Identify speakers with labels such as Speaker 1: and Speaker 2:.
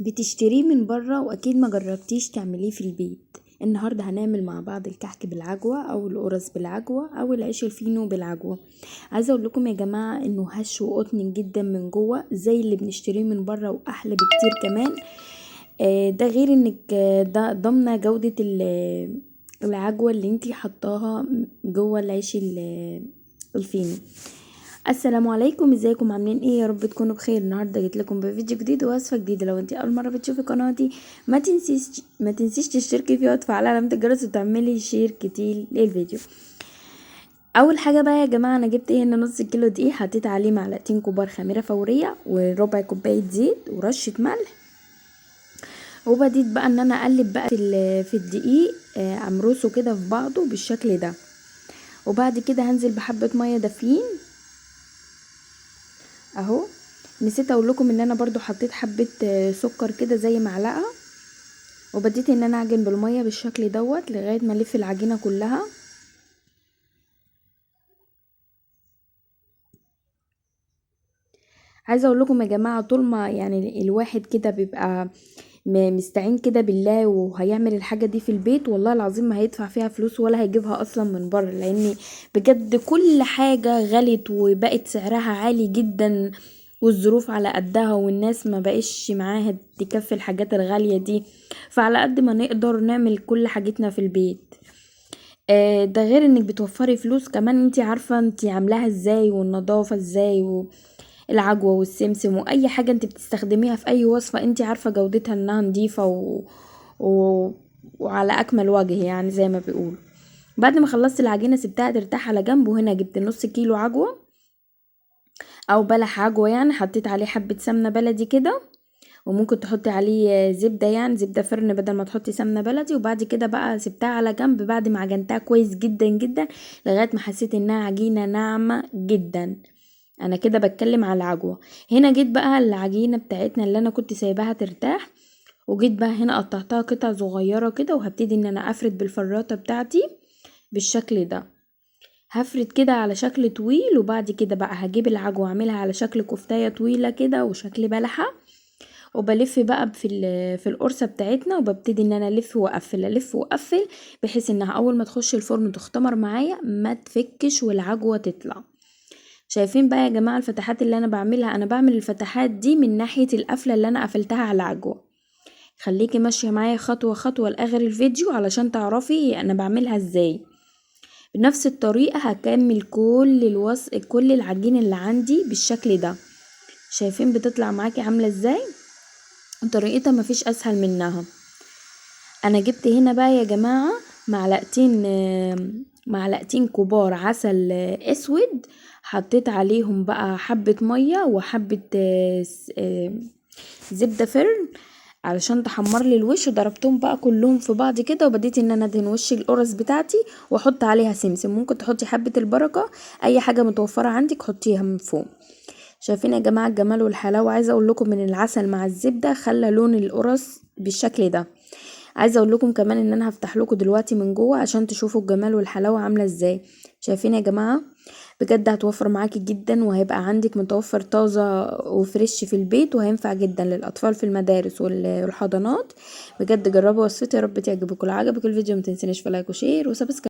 Speaker 1: بتشتريه من بره واكيد ما جربتيش تعمليه في البيت. النهارده هنعمل مع بعض الكحك بالعجوه او القرص بالعجوه او العيش الفينو بالعجوه. عايزه اقول لكم يا جماعه انه هش وقطن جدا من جوه زي اللي بنشتريه من بره واحلى بكتير كمان. ده غير انك ده ضامنه جوده العجوه اللي انتي حطاها جوه العيش الفينو. السلام عليكم، ازيكم عاملين ايه؟ يا رب تكونوا بخير. النهارده جيت لكم بفيديو جديد ووصفه جديده. لو انت اول مره بتشوفي قناتي ما تنسيش تشتركي فيها وتفعلي علامه الجرس وتعملي شير كتير للفيديو. اول حاجه بقى يا جماعه، انا جبت هنا نص كيلو دقيق، حطيت عليه معلقتين كبار خميره فوريه وربع كوبايه زيت ورشه ملح، وبديت بقى ان انا اقلب بقى في الدقيق، امرسه كده في بعضه بالشكل ده. وبعد كده هنزل بحبه ميه دافيين اهو. نسيت اقول لكم ان انا برضو حطيت حبه سكر كده زي معلقه، وبديت ان انا اعجن بالميه بالشكل دوت لغايه ما الف العجينه كلها. عايزه اقول لكم يا جماعه، طول ما يعني الواحد كده بيبقى مستعين كده بالله وهيعمل الحاجه دي في البيت، والله العظيم ما هيدفع فيها فلوس ولا هيجيبها اصلا من بره، لان بجد كل حاجه غلت وبقت سعرها عالي جدا، والظروف على قدها والناس ما بقش معاها تكفي الحاجات الغاليه دي. فعلى قد ما نقدر نعمل كل حاجتنا في البيت. ده غير انك بتوفري فلوس كمان، انتي عارفه انتي عاملاها ازاي والنظافه ازاي، العجوة والسمسم واي حاجة انت بتستخدميها في اي وصفة انت عارفة جودتها انها نظيفة و... وعلى اكمل وجه، يعني زي ما بيقولوا. بعد ما خلصت العجينة سبتها ترتاح على جنب، وهنا جبت نص كيلو عجوة او بلح عجوة، يعني حطيت عليه حبة سمنة بلدي كده، وممكن تحطي عليه زبدة، يعني زبدة فرن بدل ما تحطي سمنة بلدي. وبعد كده بقى سبتها على جنب بعد ما عجنتها كويس جدا جدا لغاية ما حسيت انها عجينة ناعمة جدا. انا كده بتكلم على العجوه. هنا جيت بقى العجينه بتاعتنا اللي انا كنت سايباها ترتاح، وجيت بقى هنا قطعتها قطع صغيره كده، وهبتدي ان انا افرد بالفراطه بتاعتي بالشكل ده. هفرد كده على شكل طويل، وبعد كده بقى هجيب العجوه اعملها على شكل كفتايه طويله كده وشكل بلحه، وبلف بقى في القرصه بتاعتنا، وببتدي ان انا الف واقفل الف واقفل، بحيث انها اول ما تخش الفرن تختمر معايا ما تفكش والعجوه تطلع. شايفين بقى يا جماعة الفتحات اللي انا بعملها؟ انا بعمل الفتحات دي من ناحية القفلة اللي انا قفلتها على العجوة. خليكي ماشية معايا خطوة خطوة لاخر الفيديو علشان تعرفي انا بعملها ازاي. بنفس الطريقة هكمل كل العجين اللي عندي بالشكل ده. شايفين بتطلع معاكي عاملة ازاي؟ طريقتها مفيش اسهل منها. انا جبت هنا بقى يا جماعة معلقتين كبار عسل اسود، حطيت عليهم بقى حبة مية وحبة زبدة فرن علشان تحمر لي الوش، وضربتهم بقى كلهم في بعض كده، وبديت ان انا ادهن وش القرص بتاعتي واحط عليها سمسم. ممكن تحطي حبة البركة، اي حاجة متوفرة عندك حطيها من فوق. شايفين يا جماعة الجمال والحلاوة؟ عايزة اقول لكم من العسل مع الزبدة خلى لون القرص بالشكل ده. عايزه اقول لكم كمان ان انا هفتح لكم دلوقتي من جوه عشان تشوفوا الجمال والحلاوه عامله ازاي. شايفين يا جماعه؟ بجد هتوفر معاكي جدا، وهيبقى عندك متوفر طازه وفريش في البيت، وهينفع جدا للاطفال في المدارس والحضانات. بجد جربوا وصفتي، يا رب تعجبكم. لو عجبك الفيديو متنسونيش في لايك وشير وسبسكرايب.